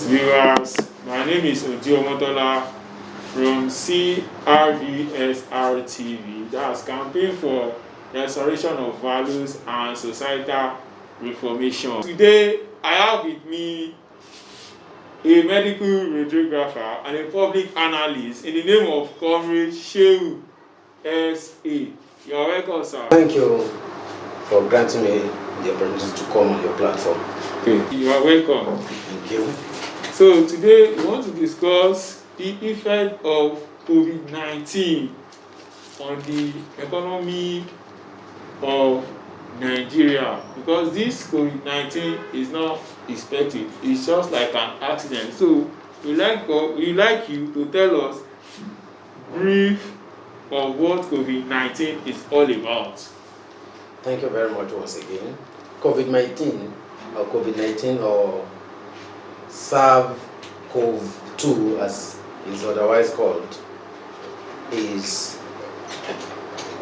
viewers, my name is Omotola from CRVSR TV, that's Campaign for Restoration of Values and Societal Reformation. Today, I have with me a medical radiographer and a public analyst in the name of Comrade Shehu S.A. You're welcome, sir. Thank you for granting me the opportunity to come on your platform. Okay. You are welcome. Thank you. So today we want to discuss the effect of Covid-19 on the economy of Nigeria, because this Covid-19 is not expected, it's just like an accident. So we like you to tell us brief of what Covid-19 is all about. Thank you very much once again. COVID-19 or SARS-CoV-2 as is otherwise called is,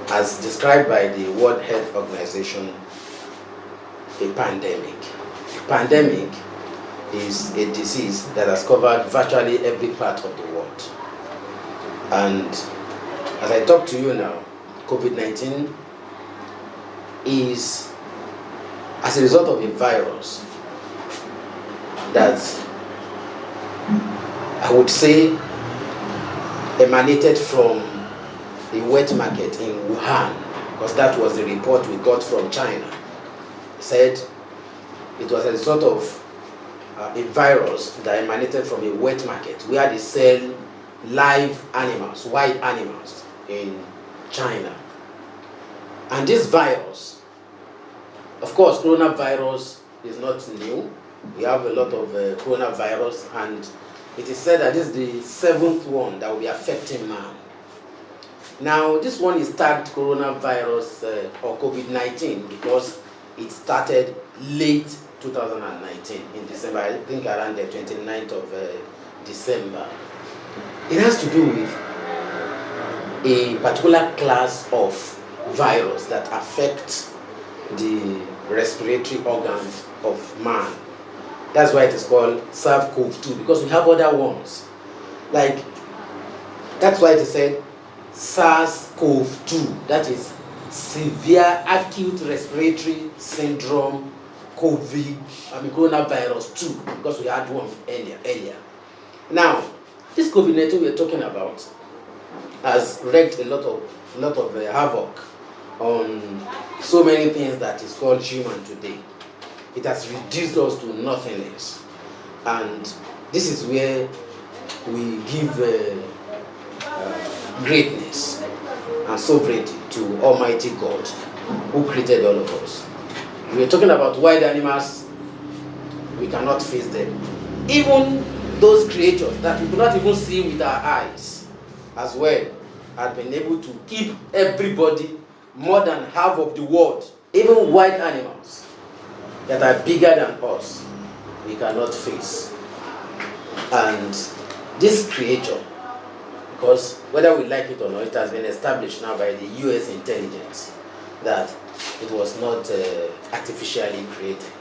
as described by the World Health Organization, a pandemic. A pandemic is a disease that has covered virtually every part of the world. And as I talk to you now, COVID-19 is as a result of a virus that I would say emanated from a wet market in Wuhan, because that was the report we got from China. It said it was a result of a virus that emanated from a wet market where they sell live animals, wild animals in China. And this virus, of course, coronavirus is not new. We have a lot of coronavirus, and it is said that this is the 7th one that will be affecting man. Now, this one is tagged coronavirus or COVID-19 because it started late 2019 in December, I think around the 29th of December. It has to do with a particular class of virus that affects the respiratory organs of man. That's why it is called SARS-CoV-2, because we have other ones. Like, that's why it is said SARS-CoV-2, that is severe acute respiratory syndrome coronavirus 2, because we had one earlier. Now, this COVID-19 we are talking about has wreaked a lot of havoc on so many things that is called human today. It has reduced us to nothingness, and this is where we give greatness and sovereignty to Almighty God, who created all of us. We are talking about wild animals. We cannot face them. Even those creatures that we could not even see with our eyes as well have been able to keep everybody, more than half of the world, even wild animals that are bigger than us, we cannot face. And this creature, because whether we like it or not, it has been established now by the US intelligence that it was not artificially created.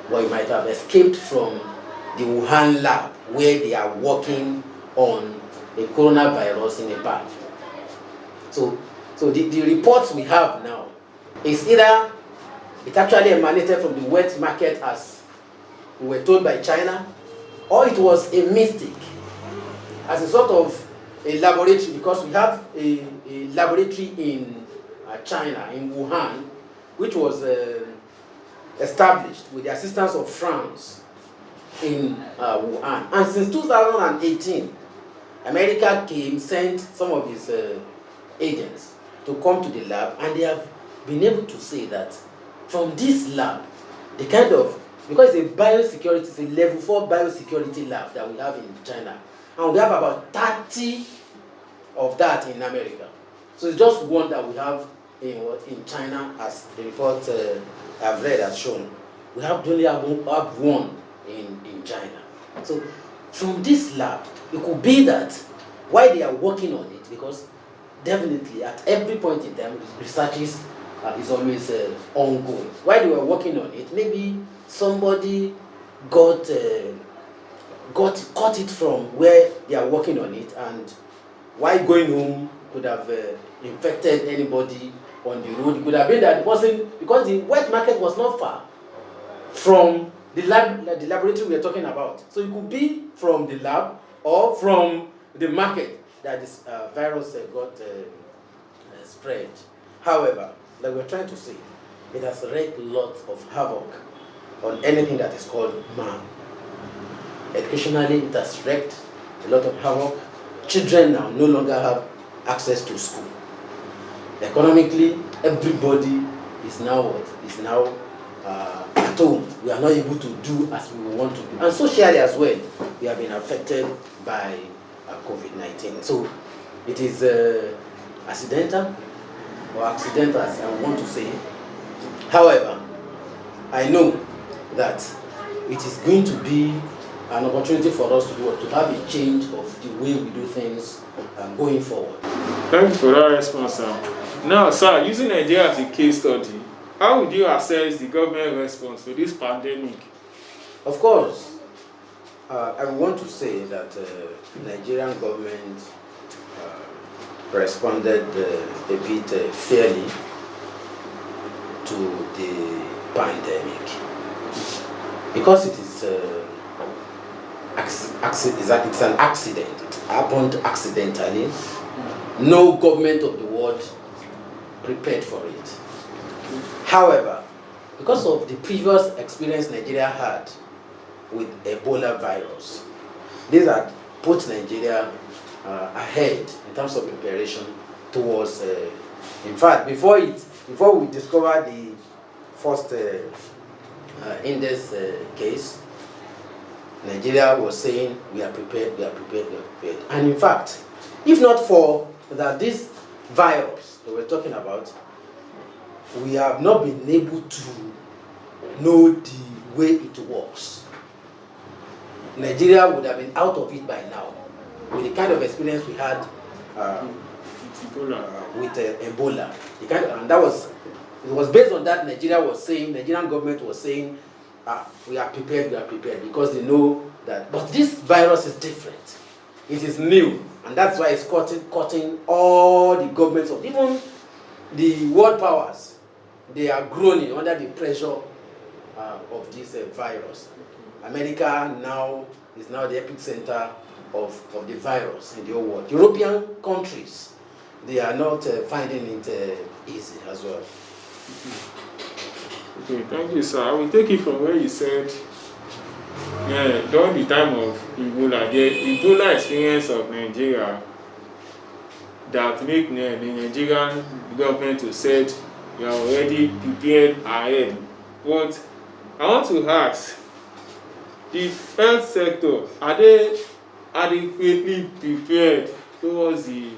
But it might have escaped from the Wuhan lab where they are working on a coronavirus in a bag. So the reports we have now is either it actually emanated from the wet market as we were told by China, or it was a mistake as a sort of a laboratory, because we have a laboratory in China, in Wuhan, which was established with the assistance of France in Wuhan. And since 2018, America sent some of its agents to come to the lab, and they have been able to say that from this lab, because it's a biosecurity, it's a level 4 biosecurity lab that we have in China, and we have about 30 of that in America. So it's just one that we have in China, as the report I've read has shown. We only have one in China. So from this lab, it could be that while they are working on it, because definitely at every point in time, research is always ongoing. While they were working on it, maybe somebody got caught it from where they are working on it, and while going home could have infected anybody on the road. It could have been that it wasn't, because the wet market was not far from the laboratory we are talking about. So it could be from the lab or from the market that this virus got spread. However, like we're trying to say, it has wreaked lots of havoc on anything that is called man. Educationally, it has wreaked a lot of havoc. Children now no longer have access to school. Economically, everybody is now what? Is now at home. We are not able to do as we want to do. And socially as well, we have been affected by COVID-19. So it is accidental, or accidental as I want to say. However, I know that it is going to be an opportunity for us to have a change of the way we do things going forward. Thank you for that response, sir. Now, sir, using Nigeria as a case study, how would you assess the government response to this pandemic? Of course, I want to say that the Nigerian government responded a bit fairly to the pandemic, because it is it's an accident. It happened accidentally. No government of the world prepared for it. However, because of the previous experience Nigeria had with Ebola virus, these had put Nigeria ahead in terms of preparation towards. In fact, before we discovered the first index case, Nigeria was saying we are prepared, we are prepared, we are prepared. And in fact, if not for that this virus that we're talking about, we have not been able to know the way it works. Nigeria would have been out of it by now, with the kind of experience we had with Ebola. And it was based on that Nigerian government was saying, we are prepared, because they know that. But this virus is different. It is new, and that's why it's cutting all the governments of even the world powers. They are groaning under the pressure of this virus. America now is now the epicenter of the virus in the whole world. European countries, they are not finding it easy as well. Okay, thank you, sir. I will take it from where you said, during the time of Ebola, the Ebola experience of Nigeria that make the Nigerian government to said we are already prepared ahead. But I want to ask, the health sector, are they adequately prepared towards the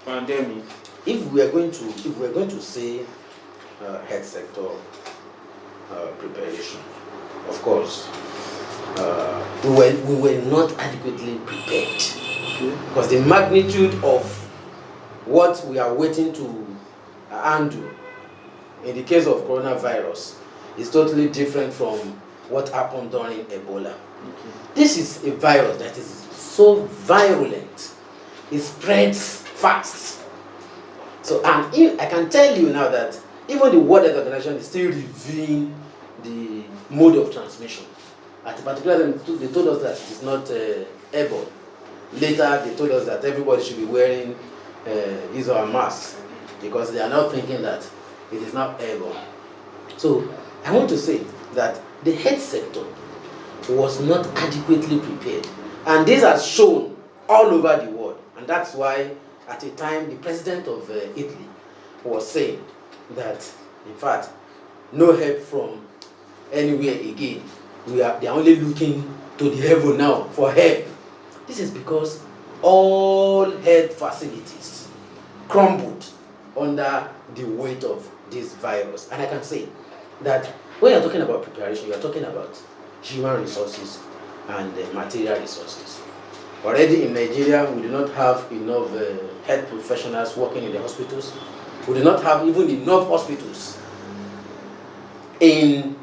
pandemic? If we are going to say health sector preparation, of course, we were not adequately prepared, because the magnitude of what we are waiting to undo in the case of coronavirus is totally different from what happened during Ebola. This is a virus that is so virulent, it spreads fast. So, and I can tell you now that even the World Health Organization is still reviewing the mode of transmission. At a particular time, they told us that it is not airborne. Later, they told us that everybody should be wearing his or her mask, because they are now thinking that it is not airborne. So, I want to say that the health sector was not adequately prepared. And this has shown all over the world. And that's why, at a time, the president of Italy was saying that, in fact, no help from anywhere again. They are only looking to the heaven now for help. This is because all health facilities crumbled under the weight of this virus. And I can say that when you're talking about preparation, you're talking about human resources and material resources. Already in Nigeria, we do not have enough health professionals working in the hospitals. We do not have even enough hospitals in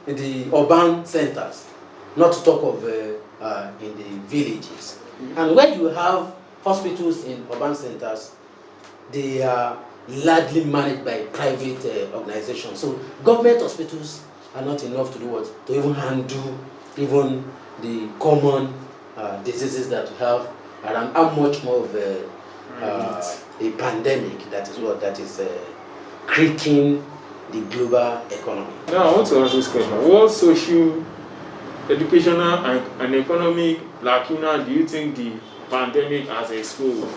the urban centers, not to talk of in the villages. And where you have hospitals in urban centers, they are largely managed by private organizations. So government hospitals are not enough to do what? To even handle even the common diseases that we have around. How much more of a pandemic that is creaking the global economy. Now I want to ask this question. What social, educational and economic lacuna do you think the pandemic has exposed?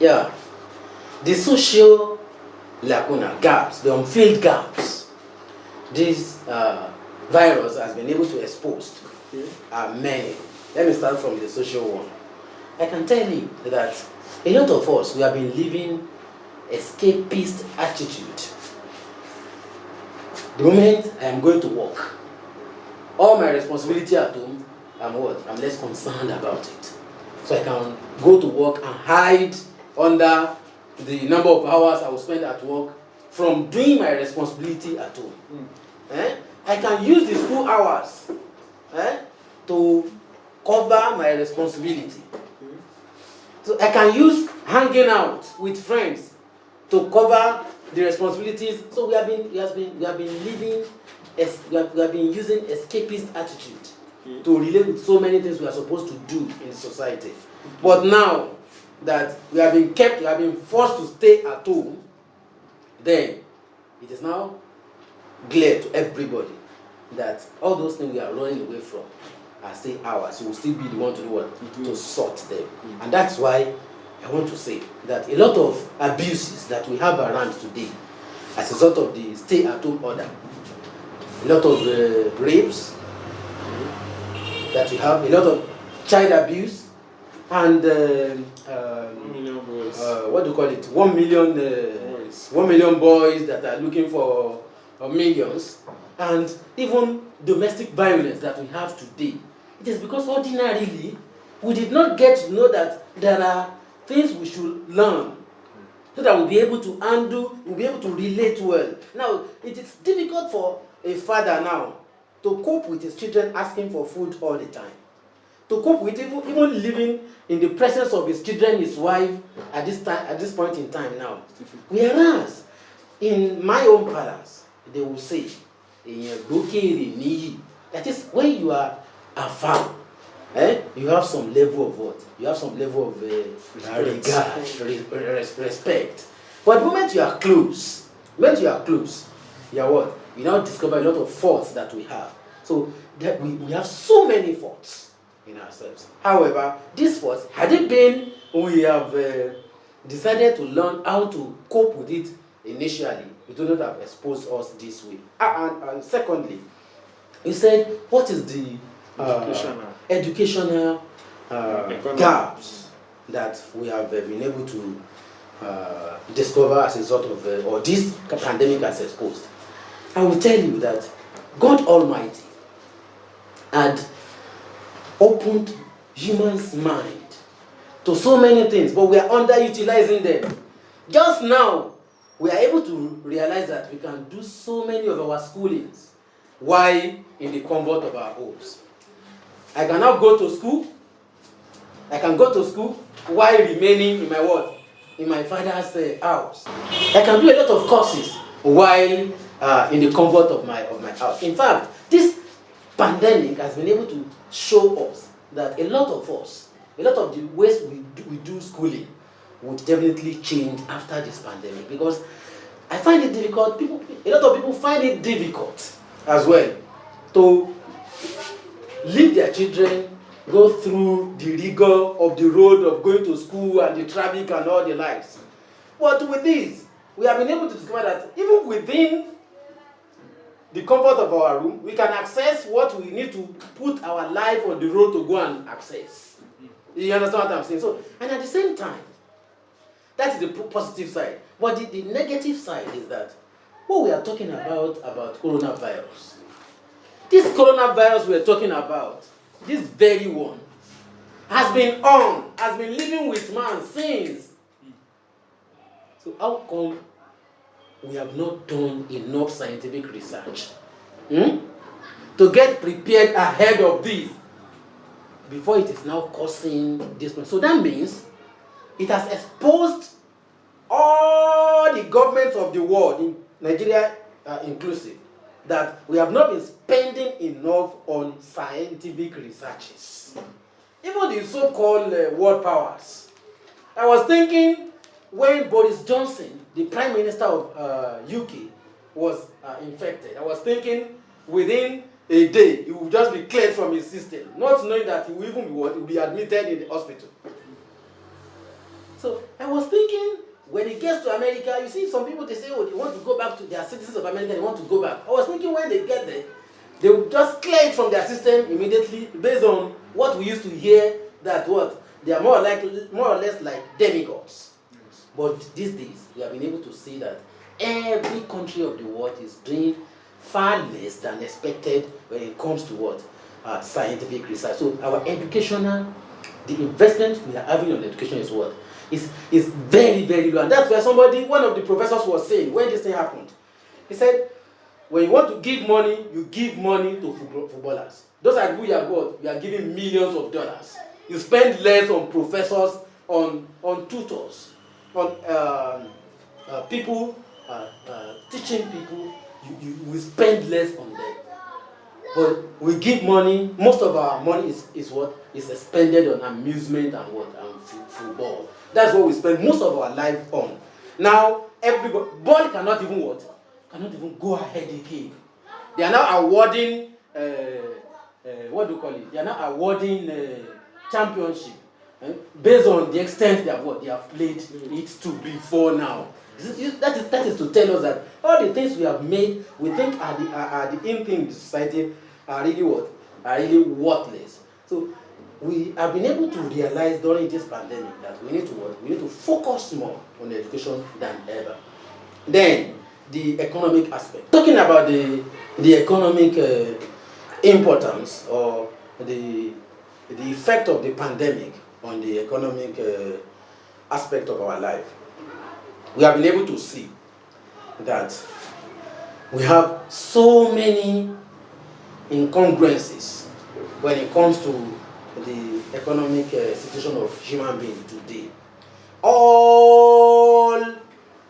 Yeah, the social lacuna, gaps, the unfilled gaps, this virus has been able to expose are many. Let me start from the social one. I can tell you that a lot of us, we have been living escapist attitude. The moment I am going to work, all my responsibility at home, I'm less concerned about it. So I can go to work and hide under the number of hours I will spend at work from doing my responsibility at home. I can use the school hours to cover my responsibility. So I can use hanging out with friends to cover the responsibilities. So we have been using escapist attitude to relate with so many things we are supposed to do in society. But now that we have been forced to stay at home, then it is now clear to everybody that all those things we are running away from are still ours. We will still be the one to do what? To sort them. And that's why I want to say that a lot of abuses that we have around today, as a result of the stay-at-home order, a lot of rapes that we have, a lot of child abuse, and 1 million boys. what do you call it? 1 million boys. 1 million boys that are looking for millions, and even domestic violence that we have today. It is because ordinarily we did not get to know that there are things we should learn so that we'll be able to handle, we'll be able to relate well. Now, it is difficult for a father now to cope with his children asking for food all the time. To cope with even living in the presence of his children, his wife, at this point in time now. Whereas, in my own palace, they will say, that is, when you are afar, you have some level of what? You have some level of regard, respect. But the moment you are close, you are what? You now discover a lot of faults that we have. So that we have so many faults in ourselves. However, these faults, had it been we have decided to learn how to cope with it initially, it would not have exposed us this way. And secondly, you said, what is the educational gaps that we have been able to discover as a result of, or this pandemic has exposed? I will tell you that God Almighty had opened humans' mind to so many things, but we are underutilizing them. Just now, we are able to realize that we can do so many of our schoolings while in the comfort of our homes. I can now go to school. I can go to school while remaining in my what? In my father's house. I can do a lot of courses while in the comfort of my house. In fact, this pandemic has been able to show us that a lot of us, a lot of the ways we do schooling would definitely change after this pandemic, because I find it difficult. A lot of people find it difficult as well to leave their children go through the rigor of the road of going to school and the traffic and all the likes. But with this, we have been able to discover that even within the comfort of our room, we can access what we need to put our life on the road to go and access. You understand what I'm saying? So, and at the same time, that's the positive side. But the negative side is that what we are talking about coronavirus. This coronavirus we're talking about, this very one, has been living with man since. So how come we have not done enough scientific research to get prepared ahead of this before it is now causing this. So that means it has exposed all the governments of the world, in Nigeria inclusive, that we have not been spending enough on scientific researches. Even the so-called world powers. I was thinking when Boris Johnson, the Prime Minister of UK, was infected, I was thinking within a day he would just be cleared from his system, not knowing that he will even be admitted in the hospital. So I was thinking, when it gets to America, you see some people, they say, oh, they want to go back to their citizens of America, they want to go back. I was thinking when they get there, they will just clear it from their system immediately based on what we used to hear, that what they are more or less like demigods. Yes. But these days, we have been able to see that every country of the world is doing far less than expected when it comes to what? Scientific research. So our educational, the investment we are having on education is what? Is very, very low. And that's why one of the professors was saying when this thing happened, he said, when you want to give money, you give money to footballers. Those are who you are what? You are giving millions of dollars. You spend less on professors, on tutors, on people, teaching people. You will spend less on them. But we give money, most of our money is what? Is expended on amusement and what? And football. That's what we spend most of our life on. Now, everybody, ball cannot even what? Cannot even go ahead again. They are now awarding, what do you call it? They are now awarding championship based on the extent they have played it to before now. That is to tell us that all the things we have made, we think are the in thing in the society are really what? Are really worthless. So we have been able to realize during this pandemic that we need to what? We need to focus more on education than ever. Then the economic aspect. Talking about the economic importance or the effect of the pandemic on the economic aspect of our life, we have been able to see that we have so many incongruences when it comes to the economic situation of human beings today. All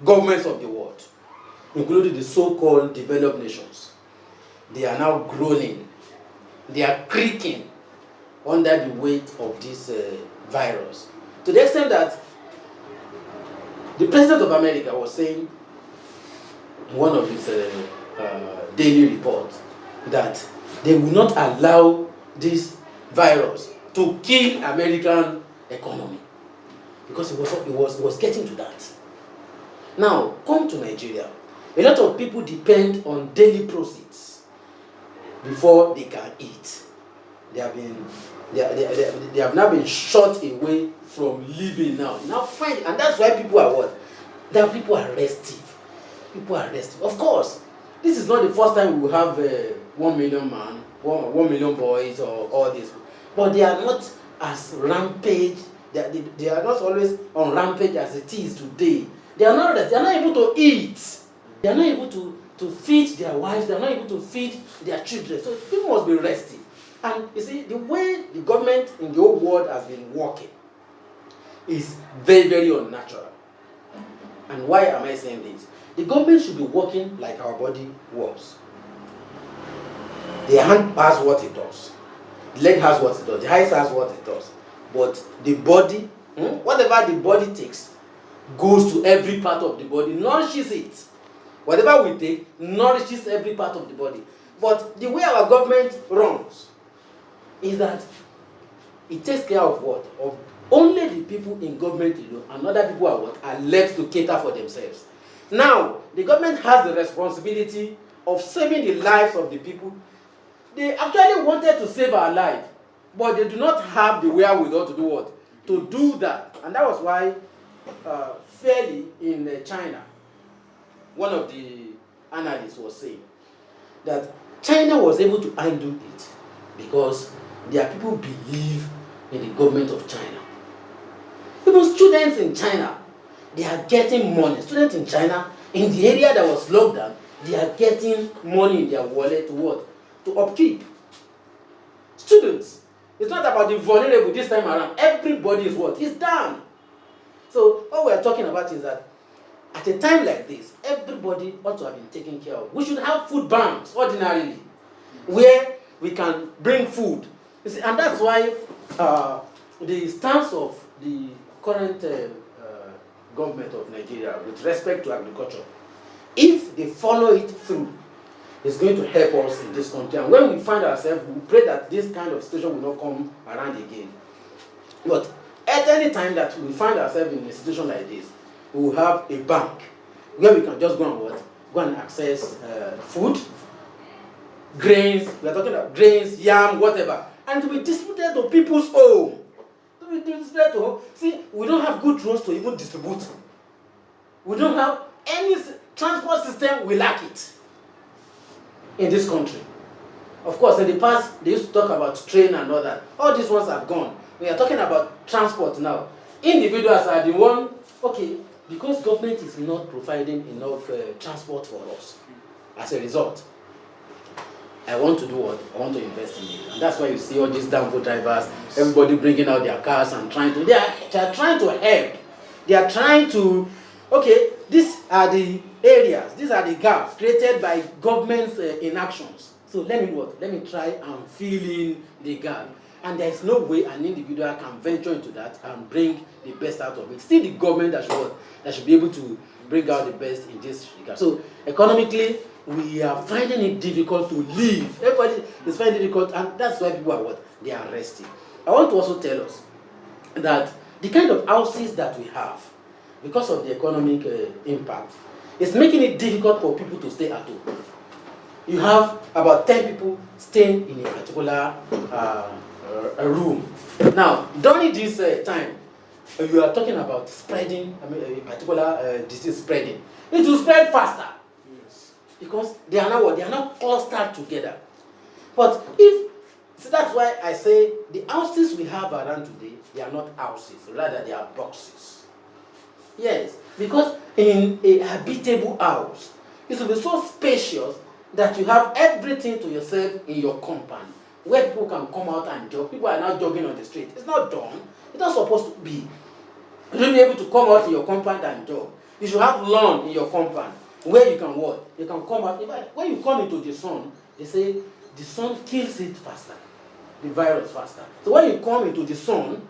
governments of the world, including the so-called developed nations, they are now groaning. They are creaking under the weight of this virus. To the extent that the President of America was saying in one of his daily reports that they will not allow this virus to kill American economy because it was getting to that. Now, come to Nigeria. A lot of people depend on daily proceeds before they can eat. They have now been shut away from living now. And that's why people are what? That people are restive. People are restive. Of course, this is not the first time we will have 1 million man, 1 million boys, or all this. But they are not as rampage. They are not always on rampage as it is today. They are not able to eat. They are not able to feed their wives. They are not able to feed their children. So people must be restive. And you see, the way the government in the whole world has been working is very, very unnatural. And why am I saying this? The government should be working like our body works. The hand has what it does. The leg has what it does. The eyes has what it does. But the body, whatever the body takes, goes to every part of the body, nourishes it. Whatever we take, nourishes every part of the body. But the way our government runs is that it takes care of what? Of only the people in government alone, and other people are what? Are left to cater for themselves. Now, the government has the responsibility of saving the lives of the people. They actually wanted to save our life, but they do not have the wherewithal to do what? To do that. And that was why, fairly in China, one of the analysts was saying that China was able to undo it because their people believe in the government of China. Even students in China, they are getting money. Students in China, in the area that was locked down, they are getting money in their wallet to what? to upkeep. Students, it's not about the vulnerable this time around. Everybody is what? Is down. So what we are talking about is that at a time like this, everybody ought to have been taken care of. We should have food banks ordinarily, where we can bring food. You see, and that's why the stance of the current government of Nigeria with respect to agriculture, if they follow it through, is going to help us in this country. And when we find ourselves, we pray that this kind of situation will not come around again. But at any time that we find ourselves in a situation like this, we will have a bank where we can just go and what? Go and access food, grains, we are talking about grains, yam, whatever, and to be distributed to people's home. To be distributed to home. See, we don't have good roads to even distribute. We don't have any transport system, we lack it in this country. Of course, in the past, they used to talk about train and all that. All these ones have gone. We are talking about transport now. Individuals are the one, okay, because government is not providing enough transport for us. As a result, I want to do what? I want to invest in it. And that's why you see all these downfall drivers, everybody bringing out their cars and trying to, they are trying to help. They are trying to, okay, these are the areas, these are the gaps created by government's inactions. So let me try and fill in the gap. And there is no way an individual can venture into that and bring the best out of it. Still the government that should be able to bring out the best in this regard. So economically, we are finding it difficult to live. Everybody is finding it difficult, and that's why people are what? They are resting. I want to also tell us that the kind of houses that we have, because of the economic impact, it's making it difficult for people to stay at home. You have about 10 people staying in a particular a room. Now, during this time, you are talking about spreading, a particular disease spreading. It will spread faster. Yes. Because they are now what? They are now clustered together. But so that's why I say the houses we have around today, they are not houses, rather they are boxes. Yes, because in a habitable house, it will be so spacious that you have everything to yourself in your compound, where people can come out and jog. People are now jogging on the street. It's not done. It's not supposed to be. You should be able to come out in your compound and jog. You should have lawn in your compound where you can what? You can come out. When you come into the sun, they say the sun kills it faster, the virus faster. So when you come into the sun,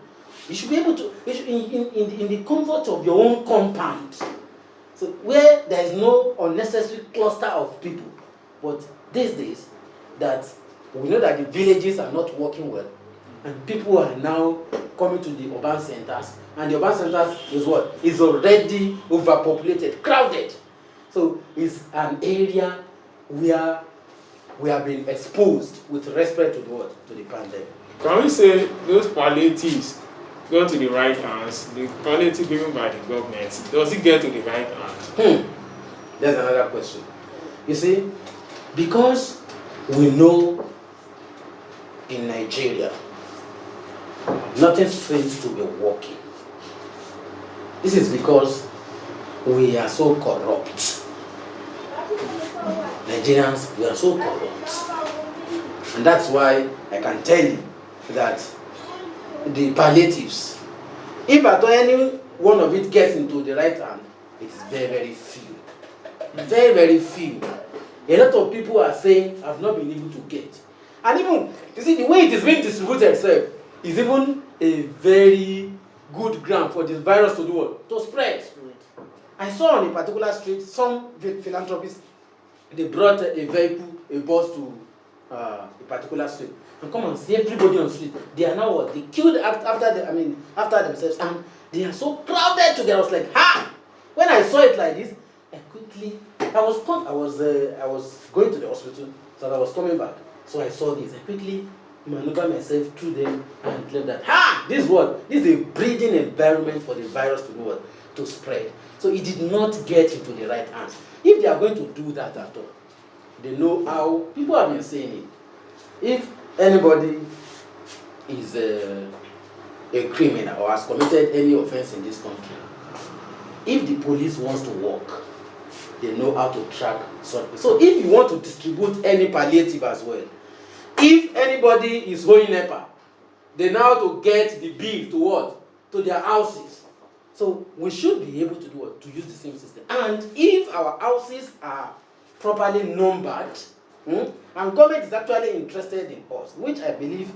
you should be able to, in the comfort of your own compound. So where there is no unnecessary cluster of people. But these days, that we know that the villages are not working well, and people are now coming to the urban centers, and the urban centers is what? Is already overpopulated, crowded. So it's an area where we have been exposed with respect to the what? To the pandemic. Can we say those palliatives go to the right hands? The palliative given by the government, does it get to the right hand? There's another question. You see, because we know in Nigeria, nothing seems to be working. This is because we are so corrupt. Nigerians, we are so corrupt. And that's why I can tell you that the palliatives, if at all any one of it gets into the right hand, it's very, very few. Very, very few. A lot of people are saying, I've not been able to get. And even, you see, the way it is being distributed itself is even a very good ground for this virus to do what? To spread. I saw on a particular street, some philanthropists, they brought a vehicle, a bus to a particular street. And come and see everybody on the street. They are now what? They queued after themselves, and they are so crowded together. I was like, ha! When I saw it like this, I was going to the hospital, so I was coming back. So I saw this. I quickly maneuvered myself through them and declared that, this is a breeding environment for the virus to do what? To spread. So it did not get into the right hands. If they are going to do that at all, they know how. People have been saying it. If anybody is a criminal or has committed any offense in this country, if the police wants to work, they know how to track something. So if you want to distribute any palliative as well, If anybody is owing NEPA, they now to get the bill to what? To their houses. So we should be able to do what? To use the same system. And if our houses are properly numbered, and government is actually interested in us, which I believe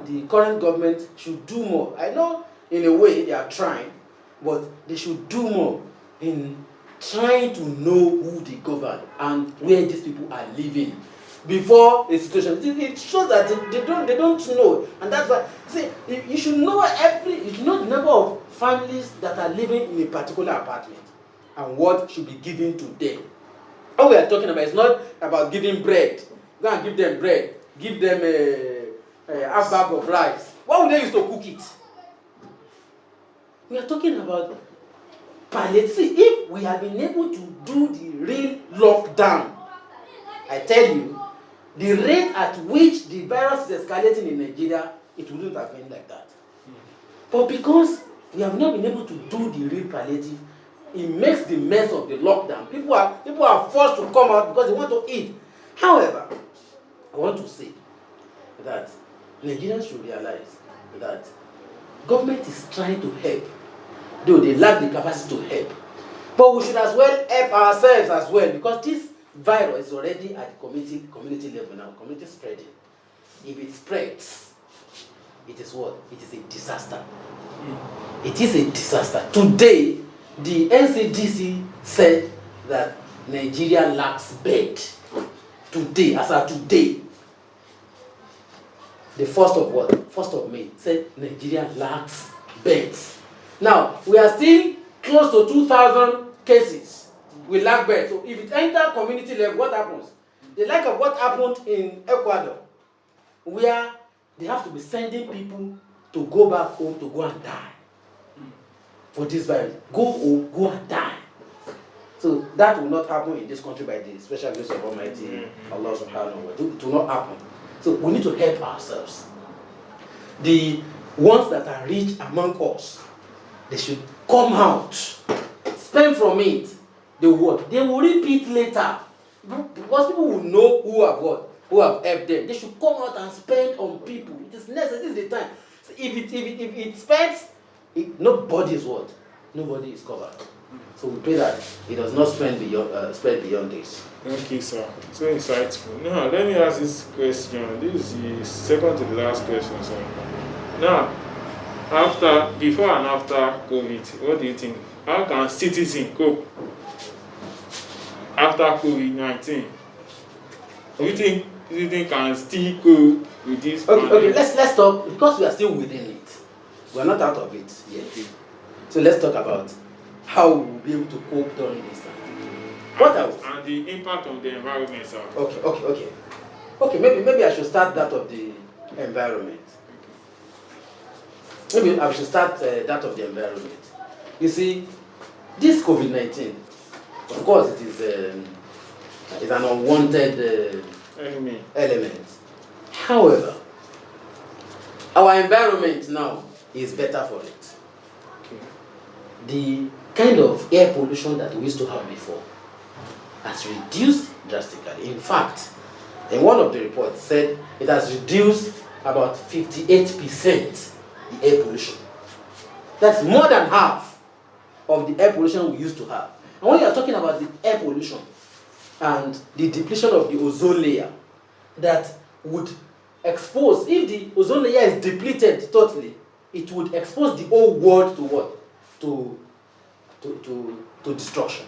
the current government should do more. I know in a way they are trying, but they should do more in trying to know who they govern and where these people are living before a situation. It shows that they don't know, and that's why you should know the number of families that are living in a particular apartment and what should be given to them. All we are talking about is not about giving bread. Go and give them bread. Give them a half bag of rice. Why would they use to cook it? We are talking about palliative. See, if we have been able to do the real lockdown, I tell you, the rate at which the virus is escalating in Nigeria, it wouldn't have been like that. But because we have not been able to do the real palliative, it makes the mess of the lockdown. People are forced to come out because they want to eat. However, I want to say that Nigerians should realize that government is trying to help, though they lack the capacity to help. But we should as well help ourselves as well, because this virus is already at the community level now, community spreading. If it spreads, it is what? It is a disaster. It is a disaster. Today, the NCDC said that Nigeria lacks bed. Today, as of today, the 1st of what? 1st of May, said Nigeria lacks beds. Now, we are still close to 2,000 cases. We lack beds. So if it enters community level, what happens? The like of what happened in Ecuador, where they have to be sending people to go back home to go and die for this virus. Go home, go and die. So that will not happen in this country by the special grace of Almighty Allah subhanahu wa ta'ala. It will not happen. So we need to help ourselves. The ones that are rich among us, they should come out, spend from it. They will repeat later. Because people will know who have helped them. They should come out and spend on people. It is necessary. This is the time. So if it spends, nobody is covered. So we pray that it does not spread beyond this. Thank you, sir. So insightful. Now, let me ask this question. This is the second to the last question, sir. Now, before and after COVID, what do you think? How can citizens cope after COVID-19? Do you think citizens can still cope with this? Okay, let's talk, because we are still within it. We are not out of it yet. So let's talk about how we will be able to cope during this time. And the impact on the environment, sir. Okay, maybe I should start that of the environment. Maybe I should start that of the environment. You see, this COVID-19, of course, it is an unwanted element. However, our environment now is better for it. Okay. The kind of air pollution that we used to have before has reduced drastically. In fact, in one of the reports said it has reduced about 58% the air pollution. That's more than half of the air pollution we used to have. And when you are talking about the air pollution and the depletion of the ozone layer, that would expose, if the ozone layer is depleted totally, it would expose the whole world to what? To destruction.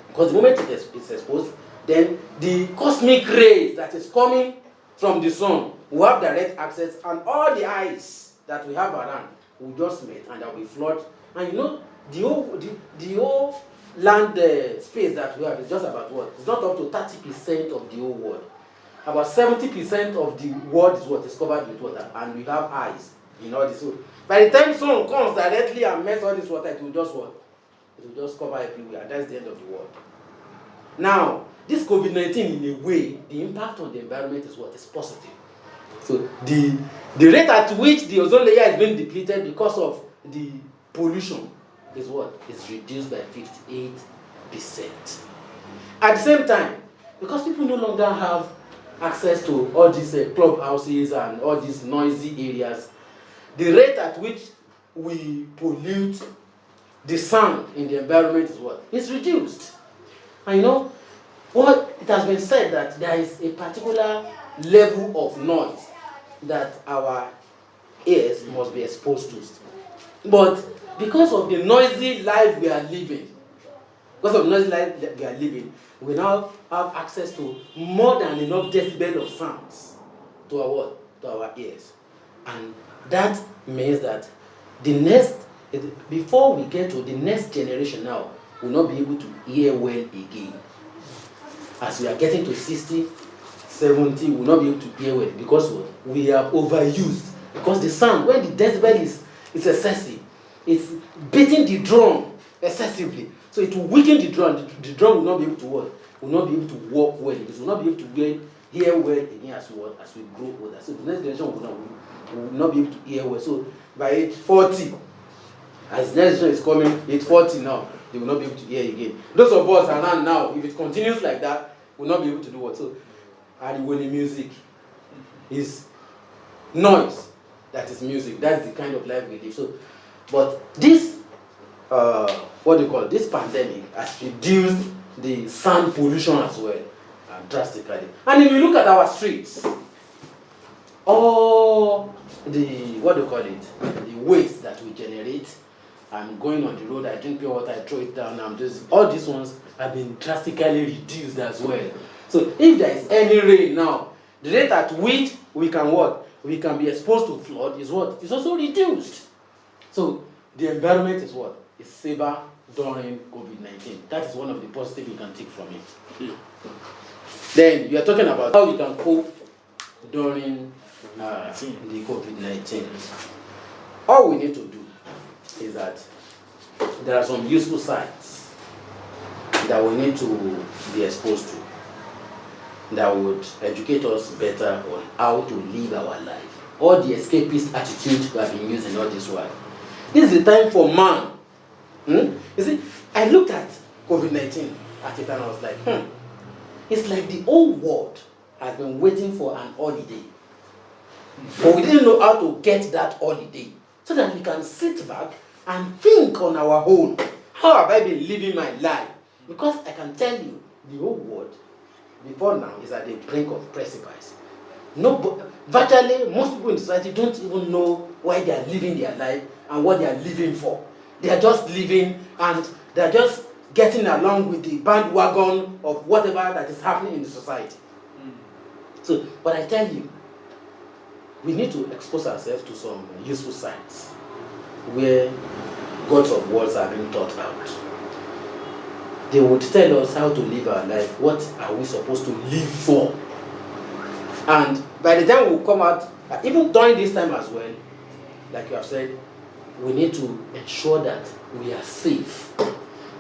Because the moment it's exposed, then the cosmic rays that is coming from the sun will have direct access, and all the ice that we have around will just melt and there will be flood. And you know, the whole land space that we have is just about what? It's not up to 30% of the whole world. About 70% of the world is what is covered with water, and we have ice in all this. So by the time sun comes directly and melts all this water, it will just what? It will just cover everywhere, and that's the end of the world. Now, this COVID-19, in a way, the impact on the environment is what? Is positive. So the rate at which the ozone layer is being depleted because of the pollution is what? Is reduced by 58%. At the same time, because people no longer have access to all these clubhouses and all these noisy areas, the rate at which we pollute the sound in the environment is what? It's reduced. And you know, what it has been said that there is a particular level of noise that our ears must be exposed to. But because of the noisy life we are living, we now have access to more than enough decibel of sounds to our what? To our ears. And that means that before we get to the next generation now, will not be able to hear well again. As we are getting to 60, 70, we will not be able to hear well because what? We are overused. Because the sound, when the decibel is excessive, it's beating the drum excessively. So it will weaken the drum. The drum will not be able to work. Will not be able to work well. It will not be able to hear well again as we grow older. So the next generation will not be able to hear well. So by age 40, as the next generation is coming, age 40 now, they will not be able to hear again. Those of us around now, if it continues like that, will not be able to do what? So, Ariwoni music is noise. That is music. That's the kind of life we live. So, but this, this pandemic has reduced the sound pollution as well, drastically. And if you look at our streets, all the the waste that we generate. I'm going on the road, I drink pure water, I throw it down, all these ones have been drastically reduced as well. So if there is any rain now, the rate at which we can be exposed to flood is what? Is also reduced. So the environment is what? Is safer during COVID-19. That is one of the positives you can take from it. Then you are talking about how we can cope during the COVID-19. All we need to do is that there are some useful sites that we need to be exposed to that would educate us better on how to live our life. All the escapist attitude we have been using all this while. This is the time for man. You see, I looked at COVID-19 at it and I was like, it's like the whole world has been waiting for an holiday. But we didn't know how to get that holiday so that we can sit back and think on our own. How have I been living my life? Because I can tell you, the whole world before now is at the brink of precipice. Virtually, most people in society don't even know why they are living their life and what they are living for. They are just living and they are just getting along with the bandwagon of whatever that is happening in the society. So, but I tell you, we need to expose ourselves to some useful sites where gods of wars are being taught out. They would tell us how to live our life. What are we supposed to live for? And by the time we come out, even during this time as well, like you have said, we need to ensure that we are safe.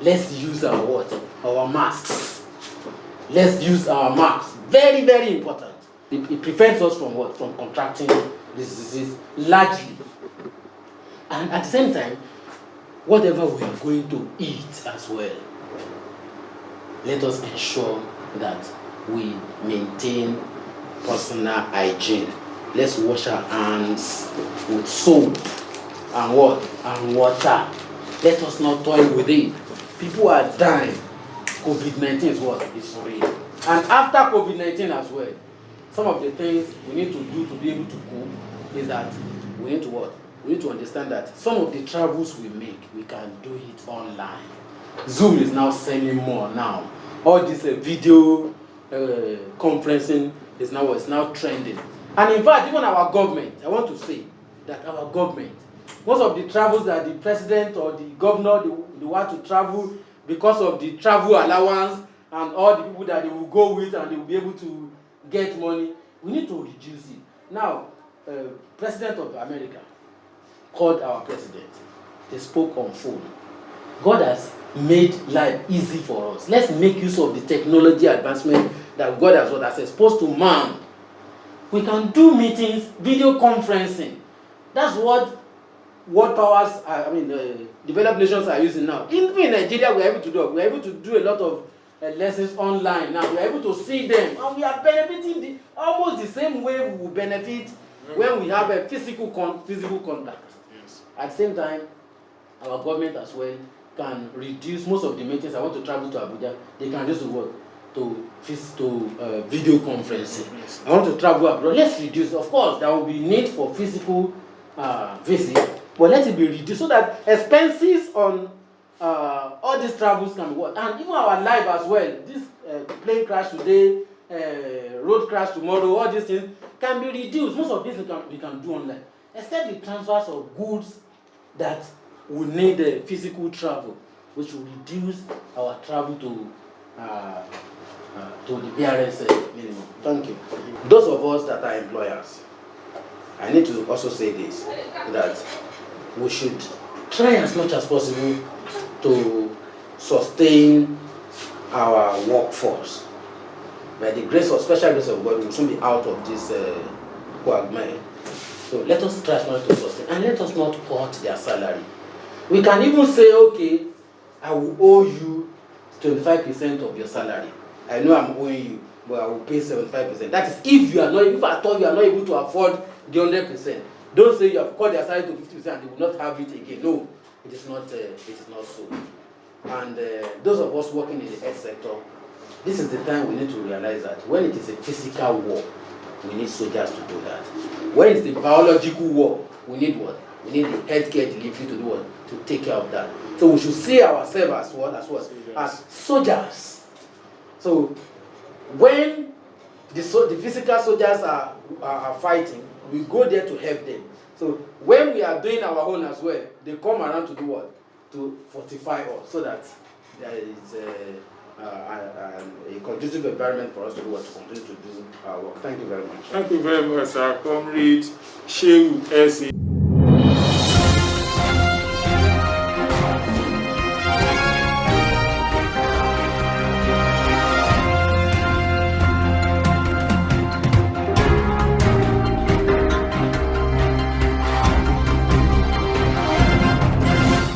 Let's use our what? Our masks. Let's use our masks. Very, very important. It prevents us from what? From contracting this disease largely. And at the same time, whatever we are going to eat as well, let us ensure that we maintain personal hygiene. Let's wash our hands with soap and what? And water. Let us not toy with it. People are dying. COVID-19 is what? It's real. And after COVID-19 as well, some of the things we need to do to be able to cope is that we need to what? We need to understand that some of the travels we make, we can do it online. Zoom is now selling more now. All this video conferencing is now trending. And in fact, even our government, I want to say that our government, most of the travels that the president or the governor, they want to travel because of the travel allowance and all the people that they will go with and they will be able to get money, we need to reduce it. Now, President of America called our president. They spoke on phone. God has made life easy for us. Let's make use of the technology advancement that God has exposed to man. We can do meetings, video conferencing. That's what world powers, developed nations are using now. Even in Nigeria, we're able to do. We're able to do a lot of lessons online now. We are able to see them, and we are benefiting almost the same way we will benefit when we have a physical contact. Yes. At the same time, our government as well can reduce most of the meetings. I want to travel to Abuja, they can reduce the work to video conferencing. Yes. I want to travel abroad. Let's reduce. Of course, there will be need for physical visit, but let it be reduced so that expenses on all these travels can be what, and even our life as well. This plane crash today, road crash tomorrow, all these things can be reduced. Most of this we can do online, except the transfers of goods that will need physical travel, which will reduce our travel to the BRS minimum. Thank you. Those of us that are employers, I need to also say this, that we should try as much as possible to sustain our workforce. By the special grace of God, we will soon be out of this quagmire. So let us try as much to sustain, and let us not cut their salary. We can even say, okay, I will owe you 25% of your salary. I know I'm owing you, but I will pay 75%. That is if at all you are not able to afford the 100%. Don't say you have cut their salary to 50% and they will not have it again. No, it is not so. And those of us working in the health sector, this is the time we need to realize that when it is a physical war, we need soldiers to do that. When it's the biological war, we need what? We need the healthcare delivery to do what? To take care of that. So we should see ourselves as what? As soldiers. So when the physical soldiers are fighting, we go there to help them. So when we are doing our own as well, they come around to do what? To fortify us, so that there is a conducive environment for us to do what? To continue to do our work. Thank you very much. Thank you very much, sir. Comrade Shehu S.